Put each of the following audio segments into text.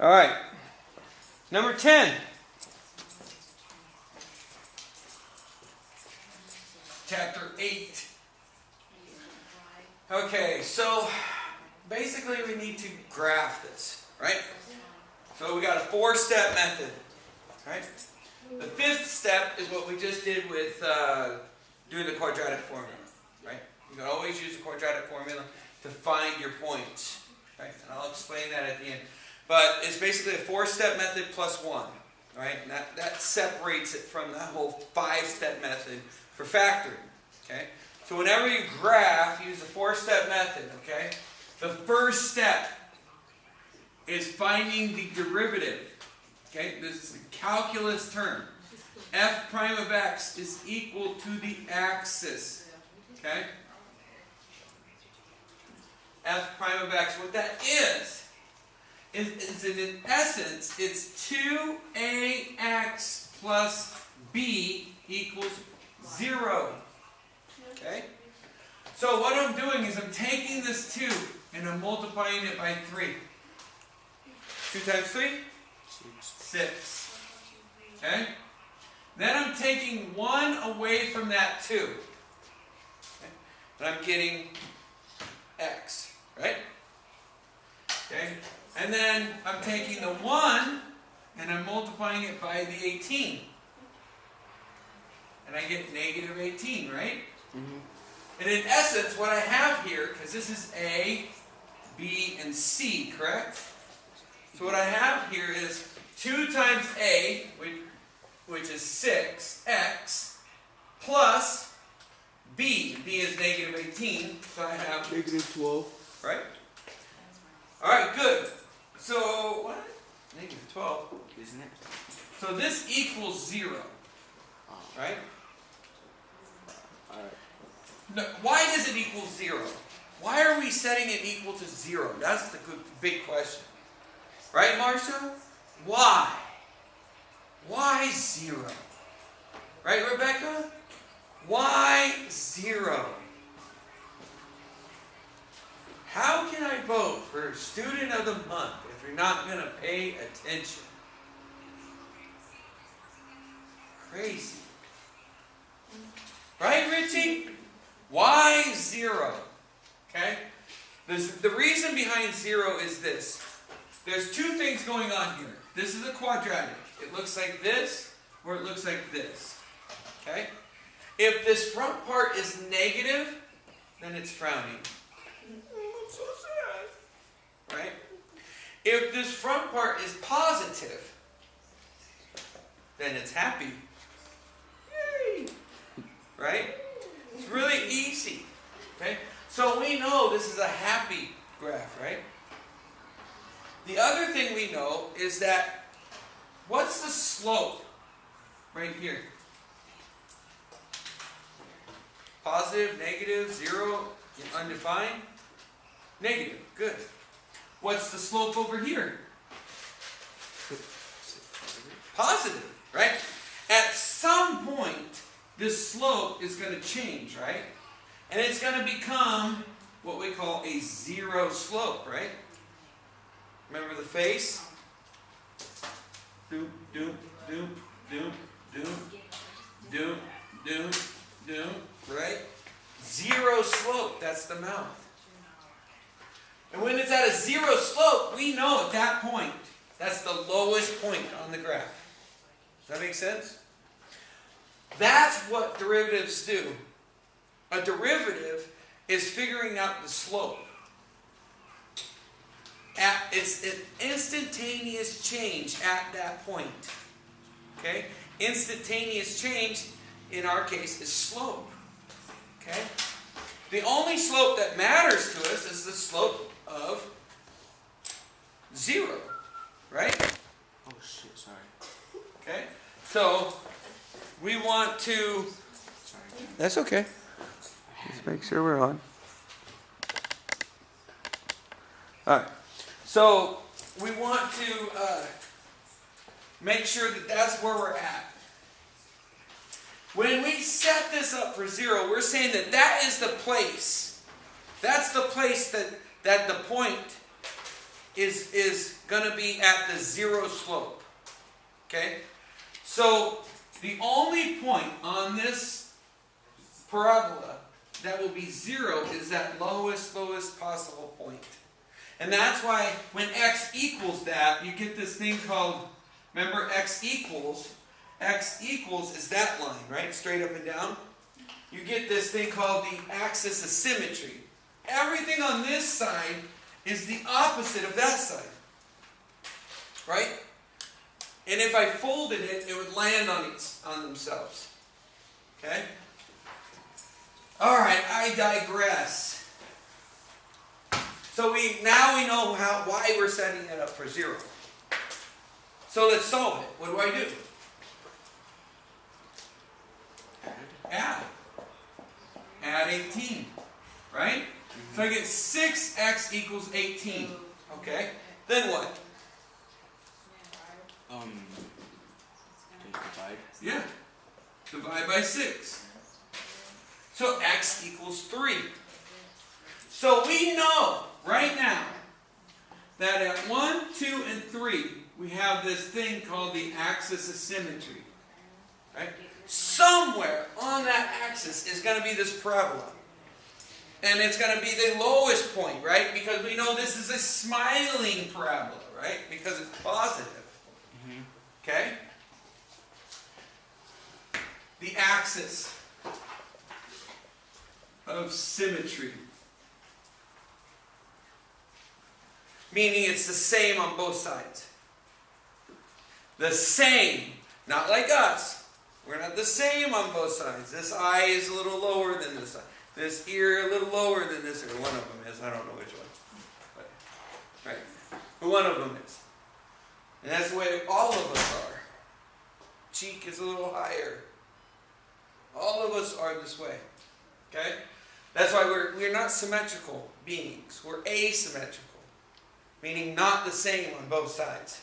All right. Number 10. Chapter 8. Okay, so basically we need to graph this, right? So we got a 4-step method, right? The 5th step is what we just did with doing the quadratic formula, right? You can always use the quadratic formula to find your points, right? And I'll explain that at the end. But it's basically a 4-step method plus 1, right? And that separates it from that whole 5-step method for factoring, okay? So whenever you graph, use the 4-step method, okay? The first step is finding the derivative, okay? This is a calculus term. F prime of x is equal to the axis, okay? F prime of x, what that is in essence, it's 2ax plus b equals 0. Okay? So what I'm doing is I'm taking this 2 and I'm multiplying it by 3. 2 times 3? 6. Okay? Then I'm taking 1 away from that 2. Okay? And I'm getting x. Right? Okay? And then I'm taking the 1 and I'm multiplying it by the 18. And I get negative 18, right? Mm-hmm. And in essence, what I have here, because this is A, B, and C, correct? So what I have here is 2 times A, which is 6x, plus B. B is negative 18, so I have negative 12. Right? Alright, good. So, what? Negative 12. Isn't it? So this equals 0. Right? Alright. No, why does it equal 0? Why are we setting it equal to 0? That's the big question. Right, Marcia? Why? Why 0? Right, Rebecca? Why 0? How can I vote for Student of the Month if you're not going to pay attention? Crazy. Right, Richie? Why 0? Okay? The reason behind 0 is this. There's 2 things going on here. This is a quadratic. It looks like this, or it looks like this. Okay? If this front part is negative, then it's frowning. I'm so sad. Right? If this front part is positive, then it's happy. Yay! Right? It's really easy. Okay? So we know this is a happy graph, right? The other thing we know is that what's the slope right here? Positive, negative, 0, undefined? Negative. Good. What's the slope over here? Positive, right? At some point, this slope is going to change, right? And it's going to become what we call a 0 slope, right? Remember the face? Doom, doom, doom, doom, doom, doom, doom, doom, right? 0 slope, that's the mouth. And when it's at a 0 slope, we know at that point, that's the lowest point on the graph. Does that make sense? That's what derivatives do. A derivative is figuring out the slope. It's an instantaneous change at that point. Okay? Instantaneous change, in our case, is slope. Okay? The only slope that matters to us is the slope of 0. Right? Oh shit, sorry. Okay? So, we want to... Sorry. That's okay. Just make sure we're on. Alright. So, we want to make sure that that's where we're at. When we set this up for 0, we're saying that that is the place. That's the place that the point is going to be at the 0 slope. Okay? So the only point on this parabola that will be 0 is that lowest possible point. And that's why when x equals that, you get this thing called, remember x equals is that line, right? Straight up and down. You get this thing called the axis of symmetry. Everything on this side is the opposite of that side. Right? And if I folded it, it would land on themselves. Okay? Alright, I digress. So now we know why we're setting it up for 0. So let's solve it. What do I do? Add 18. Right? So I get 6x equals 18. Okay? Then what? Divide. Yeah. Divide by 6. So x equals 3. So we know right now that at 1, 2, and 3 we have this thing called the axis of symmetry. Right? Somewhere on that axis is going to be this parabola. And it's going to be the lowest point, right? Because we know this is a smiling parabola, right? Because it's positive. Okay? The axis of symmetry. Meaning it's the same on both sides. The same. Not like us. We're not the same on both sides. This eye is a little lower than this eye. This ear a little lower than this, or one of them is. I don't know which one. But, right. But one of them is. And that's the way all of us are. Cheek is a little higher. All of us are this way. Okay? That's why we're not symmetrical beings. We're asymmetrical. Meaning not the same on both sides.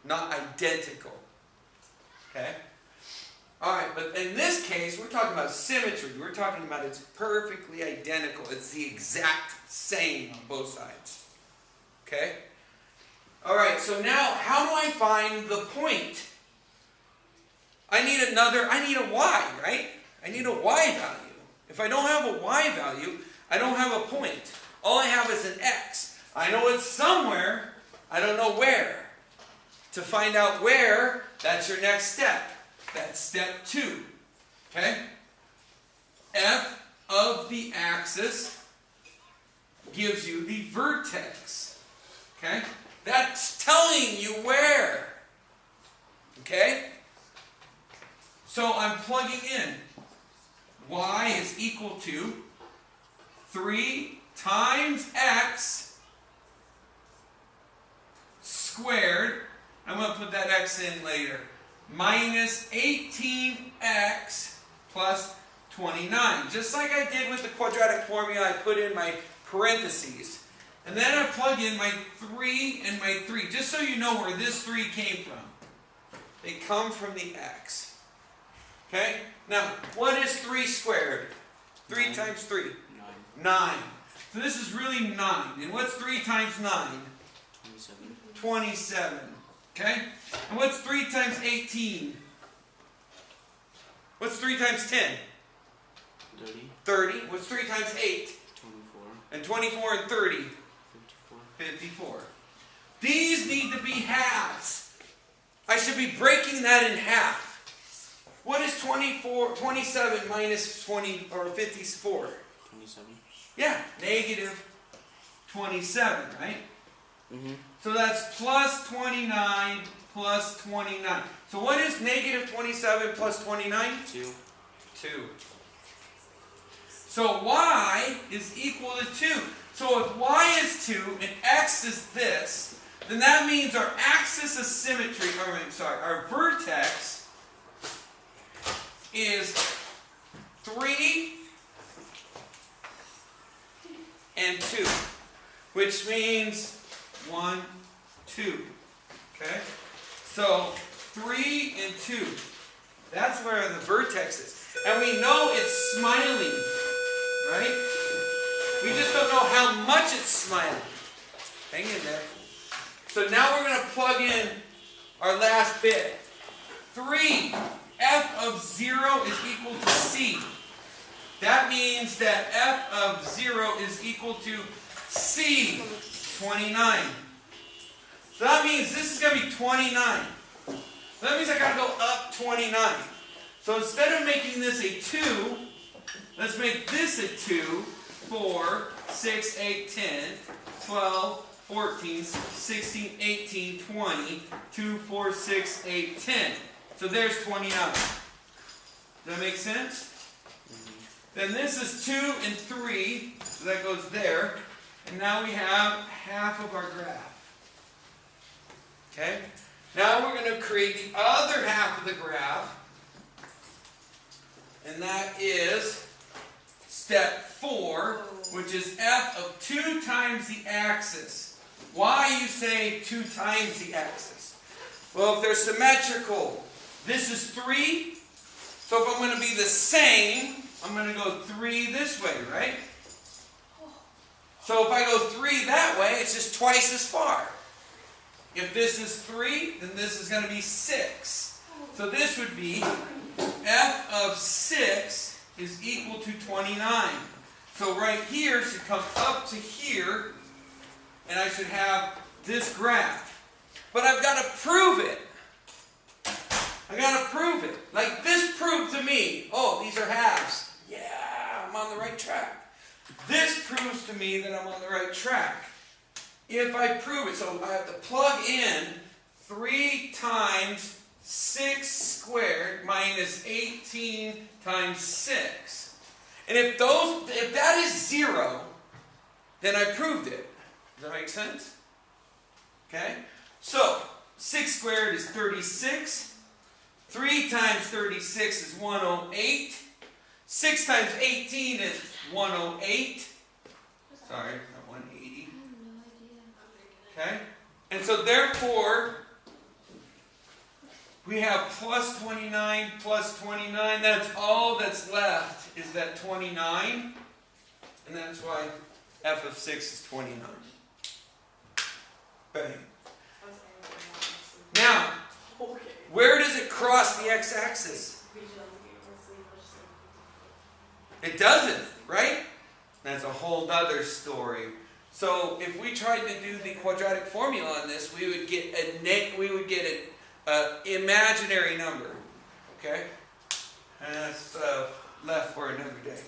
Not identical. Okay? Alright, but in this case, we're talking about symmetry. We're talking about it's perfectly identical. It's the exact same on both sides. Okay? Alright, so now how do I find the point? I need a y, right? I need a y value. If I don't have a y value, I don't have a point. All I have is an x. I know it's somewhere, I don't know where. To find out where, that's your next step. That's step 2. Okay? F of the axis gives you the vertex. Okay? That's telling you where. Okay? So I'm plugging in. Y is equal to 3 times x squared. I'm going to put that x in later. Minus 18x plus 29. Just like I did with the quadratic formula, I put in my parentheses. And then I plug in my 3 and my 3, just so you know where this 3 came from. They come from the x. Okay? Now, what is 3 squared? 3 times 3? 9. So this is really 9. And what's 3 times 9? 27. 27. Okay? And what's 3 times 18? What's 3 times 10? 30. 30. What's 3 times 8? 24. And 24 and 30? 54. These need to be halves. I should be breaking that in half. What is 27 minus 20 or 54? 27. Yeah, negative 27, right? Mm-hmm. So that's plus 29 plus 29. So what is negative 27 plus 29? 2. 2. So y is equal to 2. So if y is 2 and x is this, then that means our axis of symmetry, our vertex is 3 and 2, which means 1, 2. Okay? So 3 and 2. That's where the vertex is. And we know it's smiling. Right? We just don't know how much it's smiling. Hang in there. So now we're going to plug in our last bit. 3, f of 0 is equal to c. That means that f of 0 is equal to c, 29. So that means this is going to be 29. That means I got to go up 29. So instead of making this a 2, let's make this a 2, 4, 6, 8, 10, 12, 14, 16, 18, 20, 2, 4, 6, 8, 10. So there's 29. Does that make sense? Then this is 2 and 3, so that goes there. And now we have half of our graph. Okay? Now we're going to create the other half of the graph. And that is step 4, which is f of 2 times the axis. Why you say 2 times the axis? Well, if they're symmetrical, this is 3. So if I'm going to be the same, I'm going to go 3 this way, right? So if I go 3 that way, it's just twice as far. If this is 3, then this is going to be 6. So this would be f of 6 is equal to 29. So right here should come up to here, and I should have this graph. But I've got to prove it. I've got to prove it. Like this proved to me, oh, these are halves. Yeah, I'm on the right track. This proves to me that I'm on the right track. If I prove it, so I have to plug in 3 times 6 squared minus 18 times 6. And if that is 0, then I proved it. Does that make sense? Okay? So, 6 squared is 36. 3 times 36 is 108. 6 times 18 is 108. Sorry, not 180. Okay? And so therefore, we have plus 29 plus 29. That's all that's left is that 29. And that's why f of 6 is 29. Bang. Now, where does it cross the x-axis? It doesn't, right? That's a whole other story. So if we tried to do the quadratic formula on this, we would get an imaginary number. Okay? And that's left for another day.